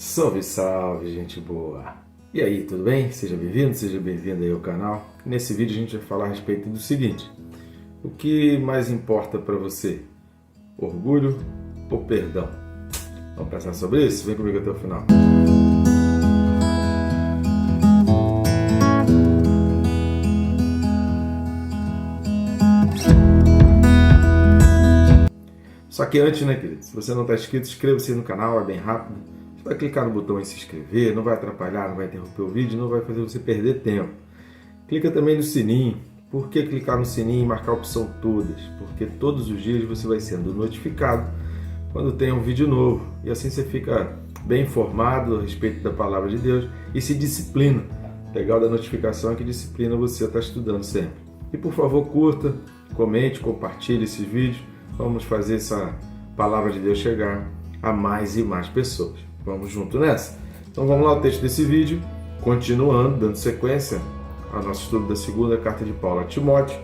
Salve, salve, gente boa! E aí, tudo bem? Seja bem-vindo, seja bem-vinda aí ao canal. Nesse vídeo a gente vai falar a respeito do seguinte: o que mais importa para você? Orgulho ou perdão? Vamos pensar sobre isso? Vem comigo até o final. Só que antes, né, querido? Se você não está inscrito, inscreva-se no canal, é bem rápido. Você vai clicar no botão em se inscrever, não vai atrapalhar, não vai interromper o vídeo, não vai fazer você perder tempo. Clica também no sininho. Por que clicar no sininho e marcar a opção todas? Porque todos os dias você vai sendo notificado quando tem um vídeo novo. E assim você fica bem informado a respeito da palavra de Deus e se disciplina. O legal da notificação é que disciplina você a estar estudando sempre. E por favor, curta, comente, compartilhe esses vídeos. Vamos fazer essa palavra de Deus chegar a mais e mais pessoas. Vamos junto nessa? Então vamos lá, o texto desse vídeo, continuando, dando sequência ao nosso estudo da segunda carta de Paulo a Timóteo.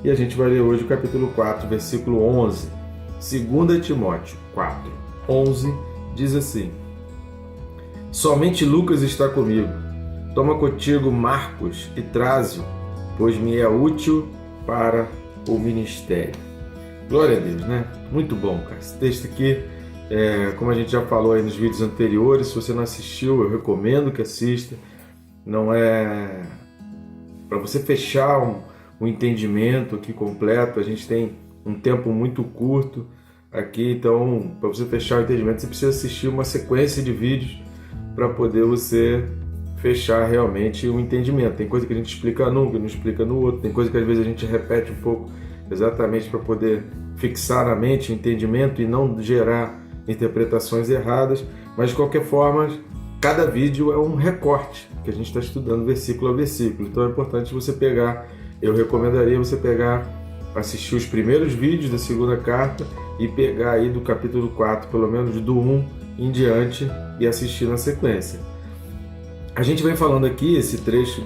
E a gente vai ler hoje o capítulo 4, versículo 11. 2 Timóteo 4, 11, diz assim: somente Lucas está comigo. Toma contigo Marcos e traze-o, pois me é útil para o ministério. Glória a Deus, né? Muito bom, cara. Esse texto aqui, como a gente já falou aí nos vídeos anteriores, se você não assistiu, eu recomendo que assista. Não é para você fechar um entendimento aqui completo. A gente tem um tempo muito curto aqui, então para você fechar o entendimento, você precisa assistir uma sequência de vídeos para poder você fechar realmente o entendimento. Tem coisa que a gente explica num, que não explica no outro. Tem coisa que às vezes a gente repete um pouco, exatamente para poder fixar na mente o entendimento e não gerar interpretações erradas, mas de qualquer forma, cada vídeo é um recorte que a gente está estudando versículo a versículo, então é importante você pegar, eu recomendaria você pegar, assistir os primeiros vídeos da segunda carta e pegar aí do capítulo 4, pelo menos do 1 em diante, e assistir na sequência. A gente vem falando aqui, esse trecho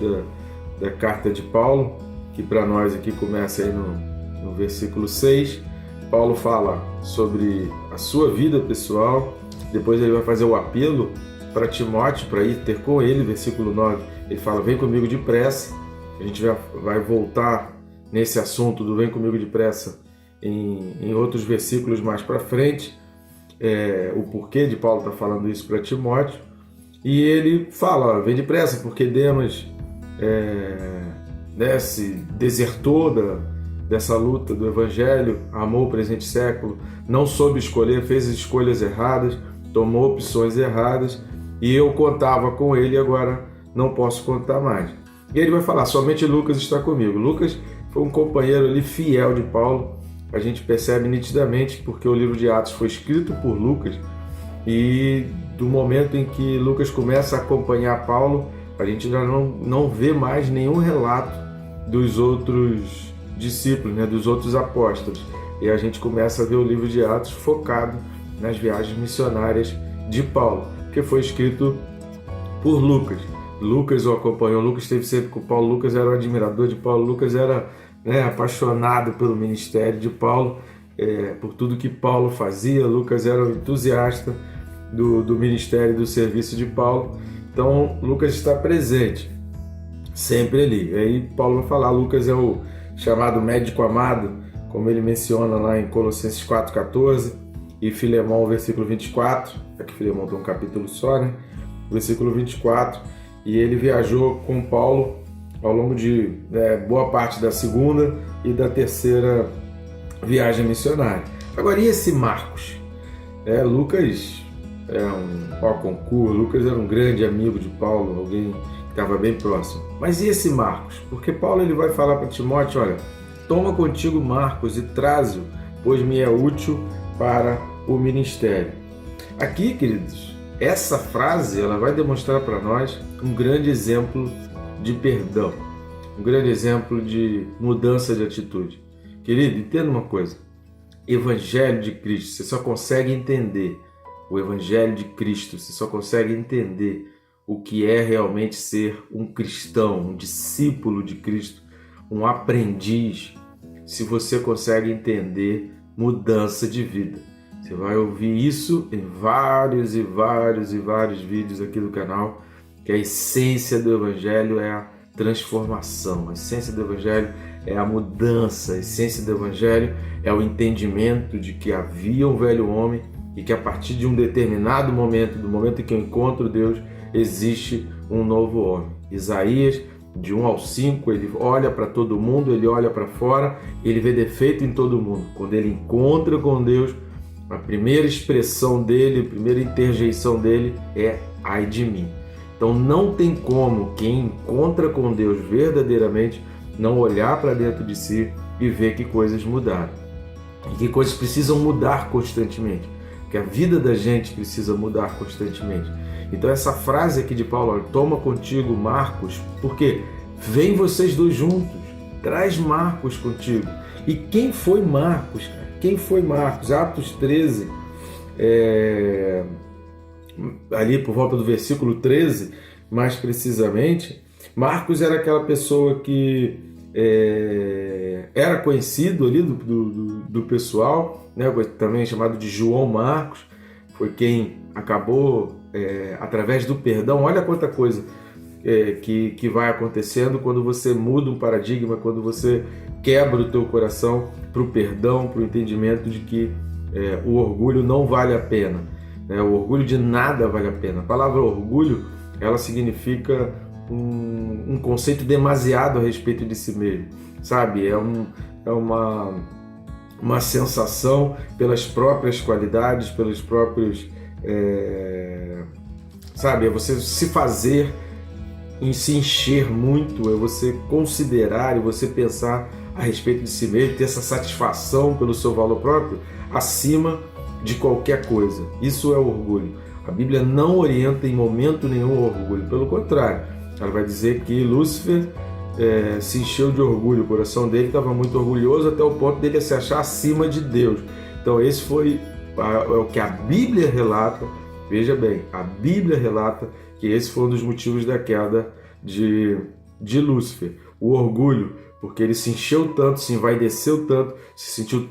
da carta de Paulo, que para nós aqui começa aí no versículo 6, Paulo fala sobre a sua vida pessoal, depois ele vai fazer o apelo para Timóteo, para ir ter com ele, versículo 9, ele fala, vem comigo depressa. A gente vai voltar nesse assunto do vem comigo depressa em outros versículos mais para frente, o porquê de Paulo estar falando isso para Timóteo, e ele fala, vem depressa, porque Demas se desertou dessa luta do Evangelho, amou o presente século, não soube escolher, fez escolhas erradas, tomou opções erradas, e eu contava com ele e agora não posso contar mais. E ele vai falar, somente Lucas está comigo. Lucas foi um companheiro ali fiel de Paulo, a gente percebe nitidamente porque o livro de Atos foi escrito por Lucas, e do momento em que Lucas começa a acompanhar Paulo, a gente já não vê mais nenhum relato dos outros discípulos, né, dos outros apóstolos, e a gente começa a ver o livro de Atos focado nas viagens missionárias de Paulo, que foi escrito por Lucas. Lucas o acompanhou, Lucas esteve sempre com Paulo, Lucas era um admirador de Paulo, Lucas era apaixonado pelo ministério de Paulo, por tudo que Paulo fazia. Lucas era um entusiasta do ministério e do serviço de Paulo, então Lucas está presente sempre ali. Aí Paulo vai falar, Lucas é o chamado médico amado, como ele menciona lá em Colossenses 4,14 e Filemão, versículo 24, aqui Filemão tem um capítulo só, né? Versículo 24, e ele viajou com Paulo ao longo de boa parte da segunda e da terceira viagem missionária. Agora, e esse Marcos? Lucas é um concurso, Lucas era um grande amigo de Paulo, alguém que estava bem próximo. Mas e esse Marcos? Porque Paulo ele vai falar para Timóteo, olha, toma contigo Marcos e traze-o, pois me é útil para o ministério. Aqui, queridos, essa frase ela vai demonstrar para nós um grande exemplo de perdão, um grande exemplo de mudança de atitude. Querido, entenda uma coisa, Evangelho de Cristo, você só consegue entender o Evangelho de Cristo, você só consegue entender o que é realmente ser um cristão, um discípulo de Cristo, um aprendiz, se você consegue entender mudança de vida. Você vai ouvir isso em vários e vários e vários vídeos aqui do canal, que a essência do Evangelho é a transformação, a essência do Evangelho é a mudança, a essência do Evangelho é o entendimento de que havia um velho homem e que a partir de um determinado momento, do momento em que eu encontro Deus, existe um novo homem. Isaías, de 1 ao 5, ele olha para todo mundo, ele olha para fora, ele vê defeito em todo mundo. Quando ele encontra com Deus, a primeira expressão dele, a primeira interjeição dele é ai de mim. Então não tem como quem encontra com Deus verdadeiramente não olhar para dentro de si e ver que coisas mudaram. E que coisas precisam mudar constantemente. Que a vida da gente precisa mudar constantemente. Então essa frase aqui de Paulo, olha, toma contigo Marcos, porque vem vocês dois juntos, traz Marcos contigo. E quem foi Marcos, cara? Quem foi Marcos? Atos 13, ali por volta do versículo 13, mais precisamente, Marcos era aquela pessoa que era conhecido ali do pessoal, né, também chamado de João Marcos, foi quem acabou, através do perdão, olha quanta coisa que vai acontecendo quando você muda um paradigma, quando você quebra o teu coração para o perdão, para o entendimento de que o orgulho não vale a pena, né? O orgulho de nada vale a pena. A palavra orgulho, ela significa um conceito demasiado a respeito de si mesmo, sabe? É uma sensação pelas próprias qualidades, pelos próprios, sabe? É você se fazer, em se encher muito, é você considerar e você pensar a respeito de si mesmo, ter essa satisfação pelo seu valor próprio acima de qualquer coisa. Isso é orgulho. A Bíblia não orienta em momento nenhum o orgulho, pelo contrário, ela vai dizer que Lúcifer se encheu de orgulho, o coração dele estava muito orgulhoso até o ponto dele se achar acima de Deus. Então esse foi o que a Bíblia relata. Veja bem, a Bíblia relata que esse foi um dos motivos da queda de Lúcifer, o orgulho, porque ele se encheu tanto, se envaideceu tanto, se sentiu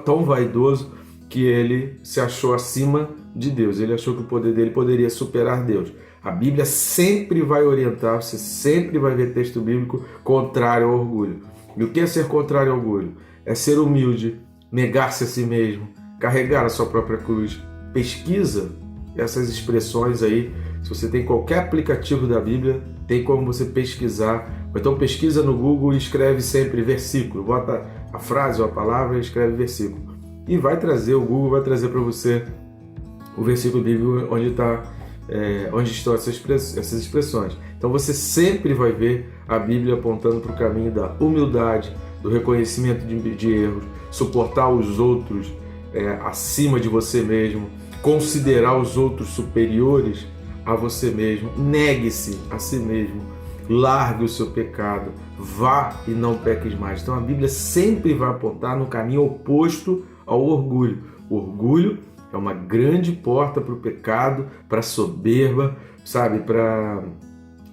tão vaidoso que ele se achou acima de Deus, ele achou que o poder dele poderia superar Deus. A Bíblia sempre vai orientar, você sempre vai ver texto bíblico contrário ao orgulho. E o que é ser contrário ao orgulho? É ser humilde, negar-se a si mesmo, carregar a sua própria cruz. Pesquisa essas expressões aí. Se você tem qualquer aplicativo da Bíblia, tem como você pesquisar. Então pesquisa no Google e escreve sempre versículo. Bota a frase ou a palavra e escreve versículo. E vai trazer, o Google vai trazer para você o versículo bíblico onde estão essas expressões. Então você sempre vai ver a Bíblia apontando para o caminho da humildade, do reconhecimento de erros, suportar os outros acima de você mesmo, considerar os outros superiores a você mesmo, negue-se a si mesmo, largue o seu pecado, vá e não peques mais. Então a Bíblia sempre vai apontar no caminho oposto ao orgulho. O orgulho é uma grande porta para o pecado, para a soberba, sabe, para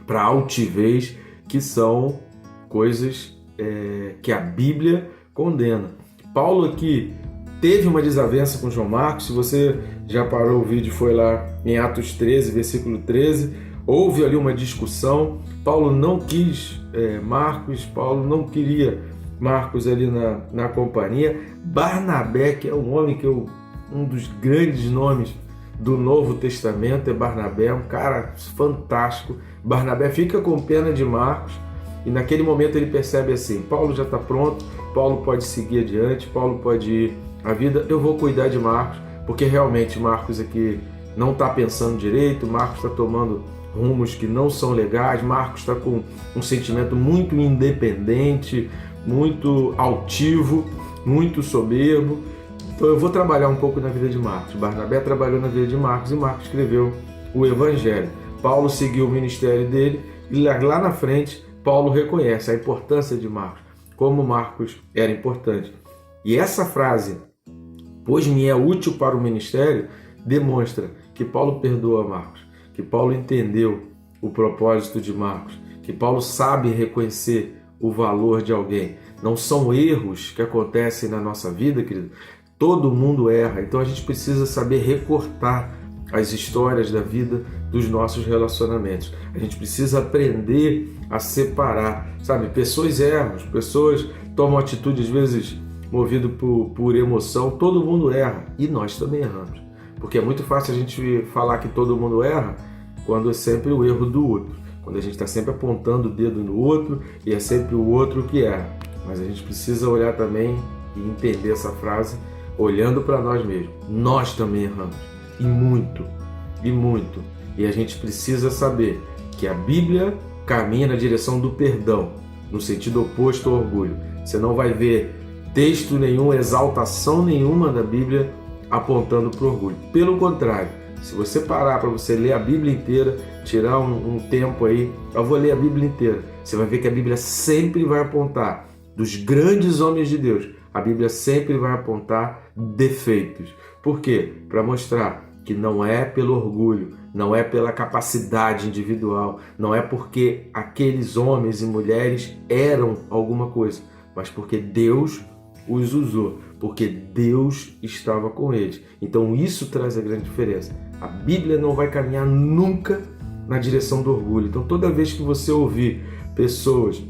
a altivez, que são coisas que a Bíblia condena. Paulo aqui teve uma desavença com João Marcos. Se você já parou o vídeo, foi lá em Atos 13, versículo 13, houve ali uma discussão. Paulo não quis Marcos, Paulo não queria Marcos ali na companhia. Barnabé, que é um homem um dos grandes nomes do Novo Testamento, é Barnabé, um cara fantástico. Barnabé fica com pena de Marcos e naquele momento ele percebe assim, Paulo já está pronto, Paulo pode seguir adiante, Paulo pode ir à vida, eu vou cuidar de Marcos, porque realmente Marcos aqui não está pensando direito, Marcos está tomando rumos que não são legais, Marcos está com um sentimento muito independente, muito altivo, muito soberbo. Então eu vou trabalhar um pouco na vida de Marcos. Barnabé trabalhou na vida de Marcos e Marcos escreveu o Evangelho. Paulo seguiu o ministério dele e lá na frente Paulo reconhece a importância de Marcos, como Marcos era importante. E essa frase, pois me é útil para o ministério, demonstra que Paulo perdoa Marcos, que Paulo entendeu o propósito de Marcos, que Paulo sabe reconhecer o valor de alguém. Não são erros que acontecem na nossa vida, querido, Todo mundo erra, então a gente precisa saber recortar as histórias da vida dos nossos relacionamentos. A gente precisa aprender a separar, sabe? Pessoas erram, pessoas tomam atitude às vezes movido por emoção. Todo mundo erra e nós também erramos, porque é muito fácil a gente falar que todo mundo erra quando é sempre o erro do outro, quando a gente está sempre apontando o dedo no outro e é sempre o outro que erra. Mas a gente precisa olhar também e entender essa frase olhando para nós mesmos. Nós também erramos, e muito, e muito. E a gente precisa saber que a Bíblia caminha na direção do perdão, no sentido oposto ao orgulho. Você não vai ver texto nenhum, exaltação nenhuma da Bíblia apontando para o orgulho. Pelo contrário, se você parar para você ler a Bíblia inteira, tirar um tempo aí, eu vou ler a Bíblia inteira, você vai ver que a Bíblia sempre vai apontar dos grandes homens de Deus. A Bíblia sempre vai apontar defeitos. Por quê? Para mostrar que não é pelo orgulho, não é pela capacidade individual, não é porque aqueles homens e mulheres eram alguma coisa, mas porque Deus os usou, porque Deus estava com eles. Então isso traz a grande diferença. A Bíblia não vai caminhar nunca na direção do orgulho. Então toda vez que você ouvir pessoas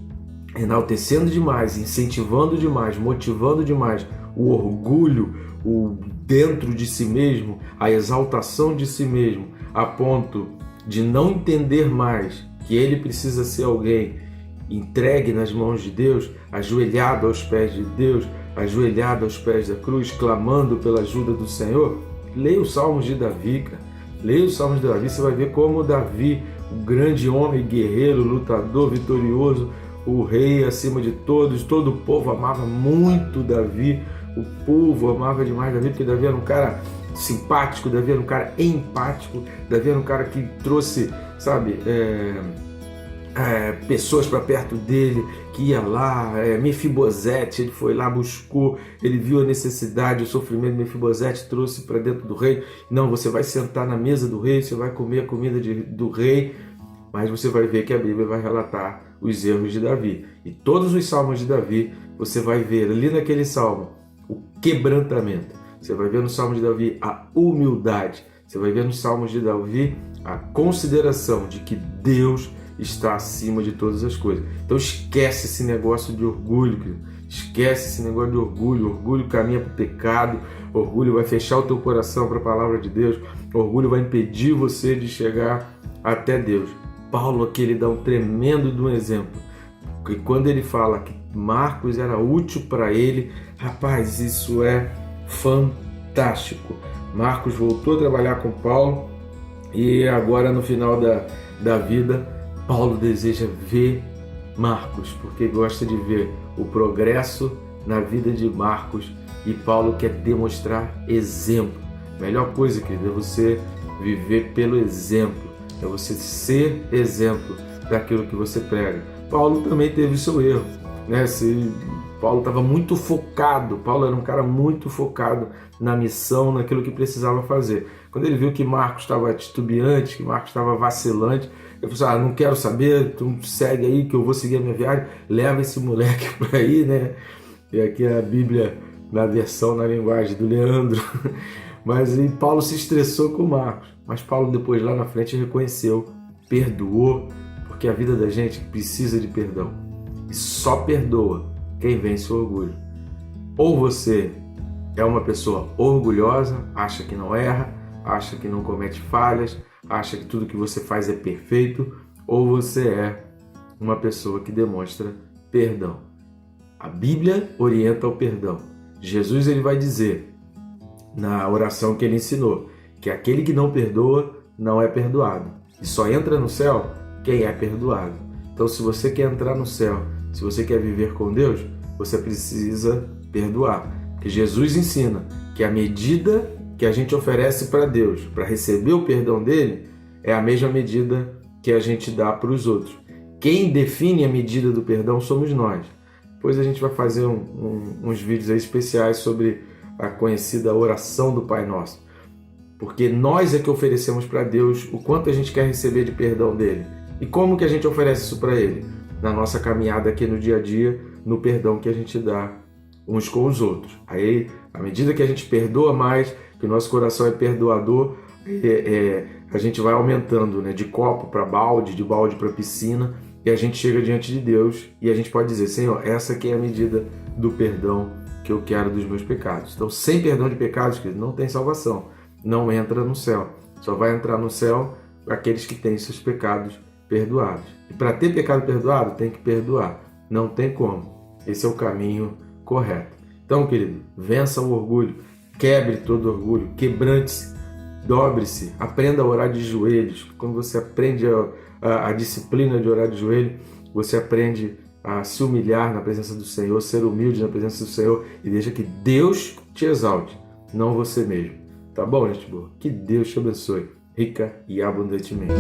enaltecendo demais, incentivando demais, motivando demais o orgulho, o dentro de si mesmo, a exaltação de si mesmo, a ponto de não entender mais que ele precisa ser alguém entregue nas mãos de Deus, ajoelhado aos pés de Deus, ajoelhado aos pés da cruz, clamando pela ajuda do Senhor. Leia os Salmos de Davi, cara. Leia os Salmos de Davi, você vai ver como Davi, o grande homem, guerreiro, lutador, vitorioso, o rei acima de todos, todo o povo amava muito Davi, o povo amava demais Davi, porque Davi era um cara simpático, Davi era um cara empático, Davi era um cara que trouxe, sabe, pessoas para perto dele, que ia lá, Mefibosete, ele foi lá, buscou, ele viu a necessidade, o sofrimento de Mefibosete, trouxe para dentro do rei. Não, você vai sentar na mesa do rei, você vai comer a comida do rei, mas você vai ver que a Bíblia vai relatar os erros de Davi. E todos os salmos de Davi, você vai ver ali naquele salmo o quebrantamento. Você vai ver no salmo de Davi a humildade. Você vai ver no salmo de Davi a consideração de que Deus está acima de todas as coisas. Então esquece esse negócio de orgulho, querido. Esquece esse negócio de orgulho. Orgulho caminha para o pecado. Orgulho vai fechar o teu coração para a palavra de Deus. Orgulho vai impedir você de chegar até Deus. Paulo aqui ele dá um tremendo de um exemplo. Porque quando ele fala que Marcos era útil para ele, rapaz, isso é fantástico. Marcos voltou a trabalhar com Paulo e agora no final da vida, Paulo deseja ver Marcos, porque gosta de ver o progresso na vida de Marcos e Paulo quer demonstrar exemplo. Melhor coisa, querido, é você viver pelo exemplo, é você ser exemplo daquilo que você prega. Paulo também teve seu erro, né? Paulo estava muito focado, Paulo era um cara muito focado na missão, naquilo que precisava fazer. Quando ele viu que Marcos estava titubeante, que Marcos estava vacilante, ele falou assim, não quero saber, tu segue aí que eu vou seguir a minha viagem, leva esse moleque para aí, né? E aqui a Bíblia na versão, na linguagem do Leandro. Mas e Paulo se estressou com Marcos, mas Paulo depois lá na frente reconheceu, perdoou, porque a vida da gente precisa de perdão. E só perdoa quem vence o orgulho. Ou você é uma pessoa orgulhosa, acha que não erra, acha que não comete falhas, acha que tudo que você faz é perfeito, ou você é uma pessoa que demonstra perdão. A Bíblia orienta ao perdão. Jesus ele vai dizer na oração que ele ensinou que aquele que não perdoa não é perdoado. E só entra no céu quem é perdoado. Então, se você quer entrar no céu, se você quer viver com Deus, você precisa perdoar. Porque Jesus ensina que a medida que a gente oferece para Deus, para receber o perdão dele, é a mesma medida que a gente dá para os outros. Quem define a medida do perdão somos nós. Depois a gente vai fazer uns vídeos aí especiais sobre a conhecida oração do Pai Nosso. Porque nós é que oferecemos para Deus o quanto a gente quer receber de perdão dele. E como que a gente oferece isso para ele? Na nossa caminhada aqui no dia a dia, no perdão que a gente dá uns com os outros. Aí, à medida que a gente perdoa mais, que o nosso coração é perdoador, a gente vai aumentando, né, de copo para balde, de balde para piscina, e a gente chega diante de Deus e a gente pode dizer: Senhor, essa aqui é a medida do perdão que eu quero dos meus pecados. Então, sem perdão de pecados, querido, não tem salvação, não entra no céu. Só vai entrar no céu aqueles que têm seus pecados perdoados. E para ter pecado perdoado, tem que perdoar. Não tem como. Esse é o caminho correto. Então, querido, vença o orgulho, quebre todo orgulho, quebrante-se, dobre-se, aprenda a orar de joelhos. Quando você aprende a disciplina de orar de joelho, você aprende a se humilhar na presença do Senhor, ser humilde na presença do Senhor e deixa que Deus te exalte, não você mesmo. Tá bom, gente boa? Que Deus te abençoe, rica e abundantemente.